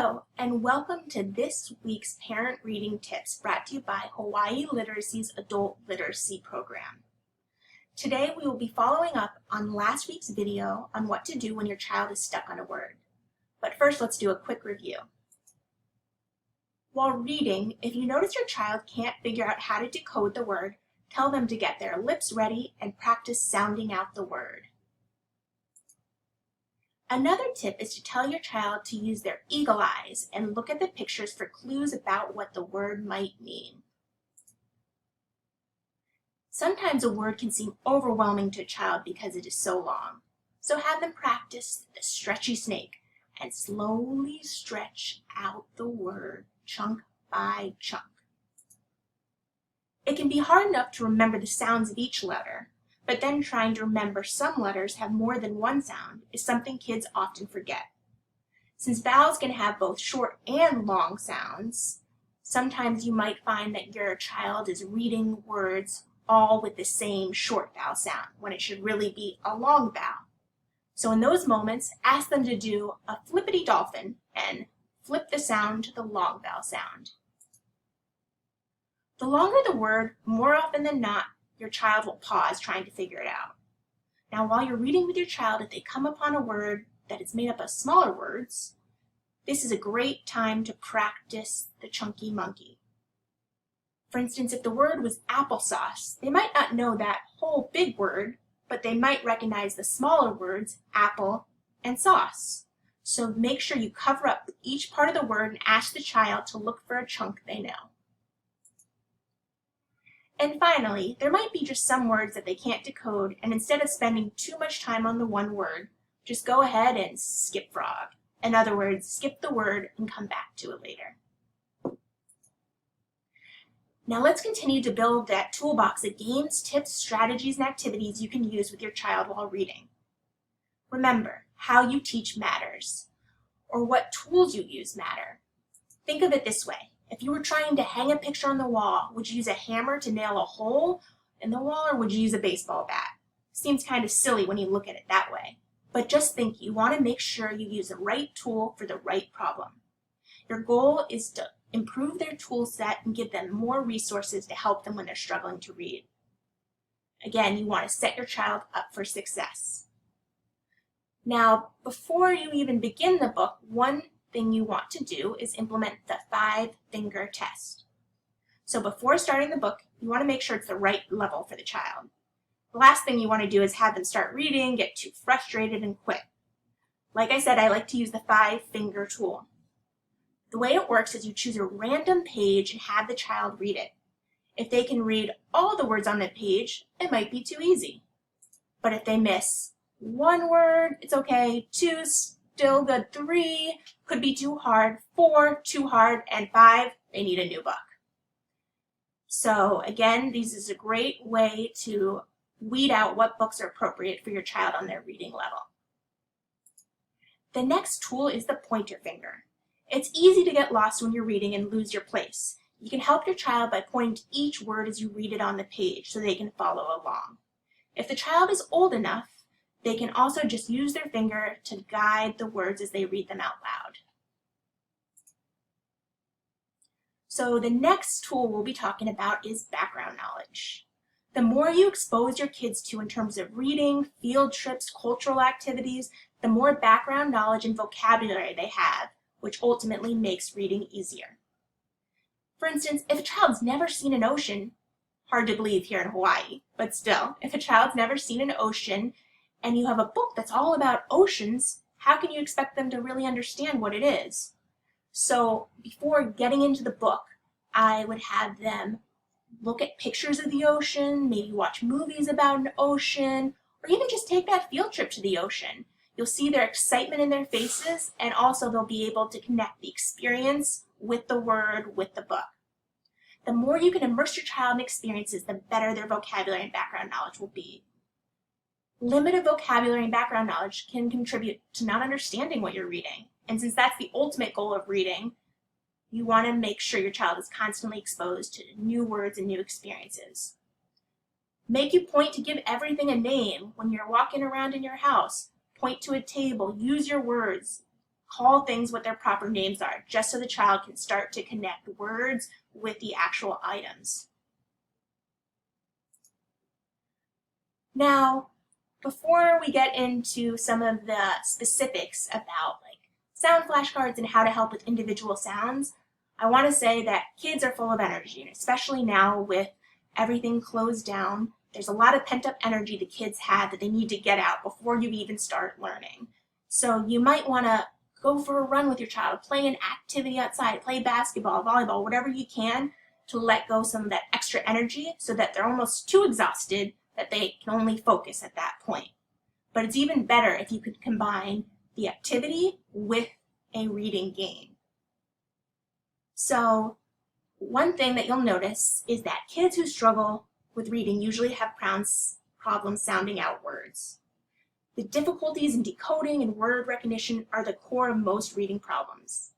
Hello, and welcome to this week's Parent Reading Tips brought to you by Hawaii Literacy's Adult Literacy Program. Today we will be following up on last week's video on what to do when your child is stuck on a word. But first, let's do a quick review. While reading, if you notice your child can't figure out how to decode the word, tell them to get their lips ready and practice sounding out the word. Another tip is to tell your child to use their eagle eyes and look at the pictures for clues about what the word might mean. Sometimes a word can seem overwhelming to a child because it is so long, so have them practice the stretchy snake and slowly stretch out the word chunk by chunk. It can be hard enough to remember the sounds of each letter, but then trying to remember some letters have more than one sound is something kids often forget. Since vowels can have both short and long sounds, sometimes you might find that your child is reading words all with the same short vowel sound when it should really be a long vowel. So in those moments, ask them to do a flippity dolphin and flip the sound to the long vowel sound. The longer the word, more often than not, your child will pause trying to figure it out. Now, while you're reading with your child, if they come upon a word that is made up of smaller words, this is a great time to practice the chunky monkey. For instance, if the word was applesauce, they might not know that whole big word, but they might recognize the smaller words apple and sauce. So make sure you cover up each part of the word and ask the child to look for a chunk they know. And finally, there might be just some words that they can't decode, and instead of spending too much time on the one word, just go ahead and skip frog. In other words, skip the word and come back to it later. Now let's continue to build that toolbox of games, tips, strategies, and activities you can use with your child while reading. Remember, how you teach matters, or what tools you use matter. Think of it this way. If you were trying to hang a picture on the wall, would you use a hammer to nail a hole in the wall, or would you use a baseball bat? Seems kind of silly when you look at it that way. But just think, you want to make sure you use the right tool for the right problem. Your goal is to improve their tool set and give them more resources to help them when they're struggling to read. Again, you want to set your child up for success. Now, before you even begin the book, one thing you want to do is implement the 5-finger test. So before starting the book, you want to make sure it's the right level for the child. The last thing you want to do is have them start reading, get too frustrated, and quit. Like I said, I like to use the 5-finger tool. The way it works is you choose a random page and have the child read it. If they can read all the words on the page, it might be too easy. But if they miss one word, it's okay. 2, still good. 3 could be too hard. 4 too hard, and 5 they need a new book. So again, this is a great way to weed out what books are appropriate for your child on their reading level. The next tool is the pointer finger. It's easy to get lost when you're reading and lose your place. You can help your child by pointing to each word as you read it on the page so they can follow along. If the child is old enough, they can also just use their finger to guide the words as they read them out loud. So the next tool we'll be talking about is background knowledge. The more you expose your kids to in terms of reading, field trips, cultural activities, the more background knowledge and vocabulary they have, which ultimately makes reading easier. For instance, if a child's never seen an ocean, hard to believe here in Hawaii, but still, if a child's never seen an ocean and you have a book that's all about oceans, how can you expect them to really understand what it is? So before getting into the book, I would have them look at pictures of the ocean, maybe watch movies about an ocean, or even just take that field trip to the ocean. You'll see their excitement in their faces, and also they'll be able to connect the experience with the word, with the book. The more you can immerse your child in experiences, the better their vocabulary and background knowledge will be. Limited vocabulary and background knowledge can contribute to not understanding what you're reading. And since that's the ultimate goal of reading, you want to make sure your child is constantly exposed to new words and new experiences. Make you point to give everything a name when you're walking around in your house. Point to a table, use your words. call things what their proper names are, just so the child can start to connect words with the actual items. Now, before we get into some of the specifics about like sound flashcards and how to help with individual sounds, I want to say that kids are full of energy, and especially now with everything closed down, there's a lot of pent-up energy the kids have that they need to get out before you even start learning. So you might want to go for a run with your child, play an activity outside, play basketball, volleyball, whatever you can to let go some of that extra energy so that they're almost too exhausted that they can only focus at that point. But it's even better if you could combine the activity with a reading game. So one thing that you'll notice is that kids who struggle with reading usually have problems sounding out words. The difficulties in decoding and word recognition are the core of most reading problems.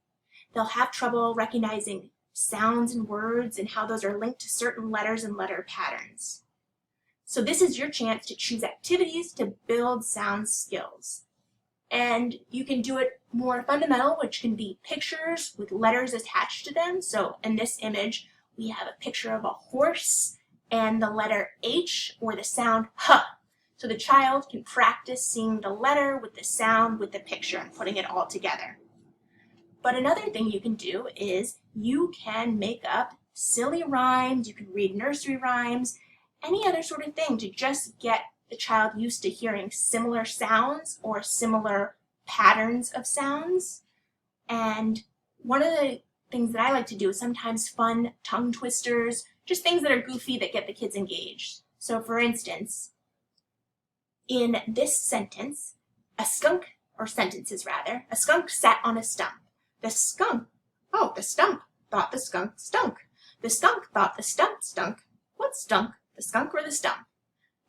They'll have trouble recognizing sounds and words and how those are linked to certain letters and letter patterns. So this is your chance to choose activities to build sound skills. And you can do it more fundamental, which can be pictures with letters attached to them. So in this image, we have a picture of a horse and the letter H or the sound H. So the child can practice seeing the letter with the sound with the picture and putting it all together. But another thing you can do is you can make up silly rhymes, you can read nursery rhymes, any other sort of thing to just get the child used to hearing similar sounds or similar patterns of sounds. And one of the things that I like to do is sometimes fun tongue twisters, just things that are goofy that get the kids engaged. So for instance, in this sentence, a skunk sat on a stump. The stump thought the skunk stunk. The skunk thought the stump stunk. What stunk, the skunk or the stump?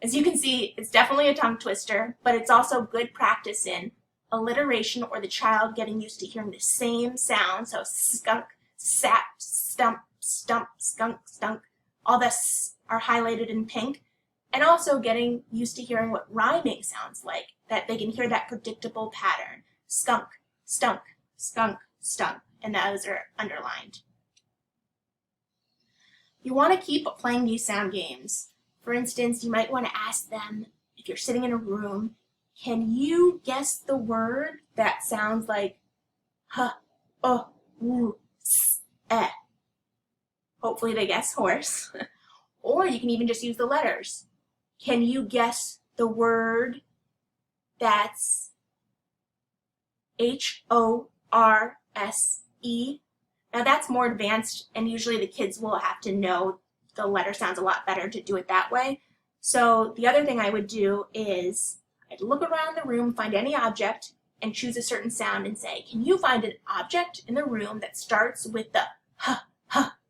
As you can see, it's definitely a tongue twister, but it's also good practice in alliteration or the child getting used to hearing the same sound. So skunk, sat, stump, stump, skunk, stunk. All this are highlighted in pink. And also getting used to hearing what rhyming sounds like, that they can hear that predictable pattern. Skunk, stunk, skunk, stunk, and those are underlined. You want to keep playing these sound games. For instance, you might want to ask them, if you're sitting in a room, can you guess the word that sounds like h, w, s, eh? Hopefully they guess horse. Or you can even just use the letters. Can you guess the word that's H-O-R-S-E? Now that's more advanced, and usually the kids will have to know the letter sounds a lot better to do it that way. So the other thing I would do is I'd look around the room, find any object, and choose a certain sound and say, can you find an object in the room that starts with the h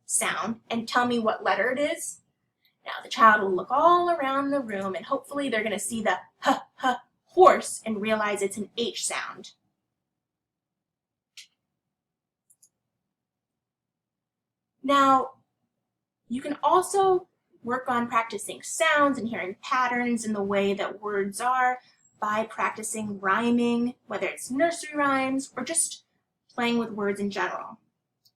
sound and tell me what letter it is? Now the child will look all around the room and hopefully they're going to see the h horse and realize it's an H sound. Now, you can also work on practicing sounds and hearing patterns in the way that words are by practicing rhyming, whether it's nursery rhymes or just playing with words in general.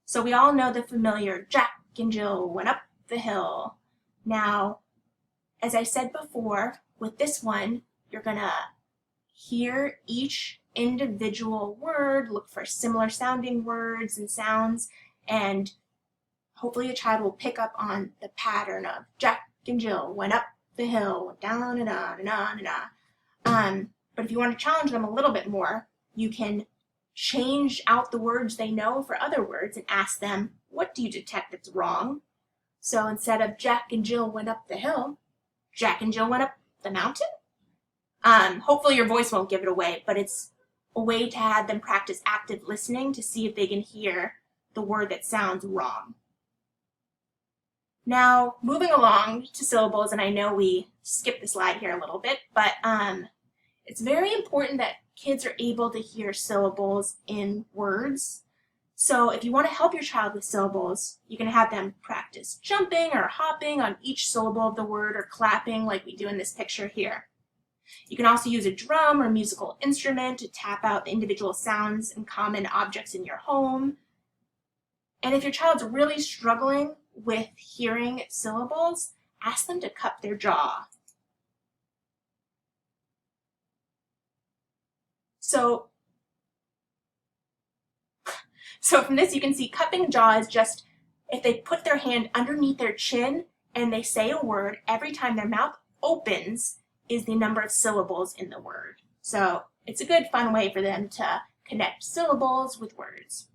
So we all know the familiar Jack and Jill went up the hill. Now, as I said before, with this one, you're going to hear each individual word, look for similar sounding words and sounds, and hopefully a child will pick up on the pattern of Jack and Jill went up the hill, down and on and on and on. But if you want to challenge them a little bit more, you can change out the words they know for other words and ask them, what do you detect that's wrong? So instead of Jack and Jill went up the hill, Jack and Jill went up the mountain? Hopefully your voice won't give it away, but it's a way to have them practice active listening to see if they can hear the word that sounds wrong. Now, moving along to syllables, and I know we skipped the slide here a little bit, but it's very important that kids are able to hear syllables in words. So if you want to help your child with syllables, you can have them practice jumping or hopping on each syllable of the word or clapping like we do in this picture here. You can also use a drum or musical instrument to tap out the individual sounds and common objects in your home. And if your child's really struggling with hearing syllables, ask them to cup their jaw. So from this you can see cupping jaw is just if they put their hand underneath their chin and they say a word, every time their mouth opens is the number of syllables in the word. So it's a good fun way for them to connect syllables with words.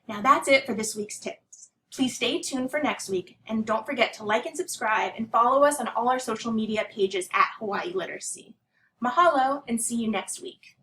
Now that's it for this week's tips. Please stay tuned for next week, and don't forget to like and subscribe and follow us on all our social media pages at Hawaii Literacy. Mahalo, and see you next week.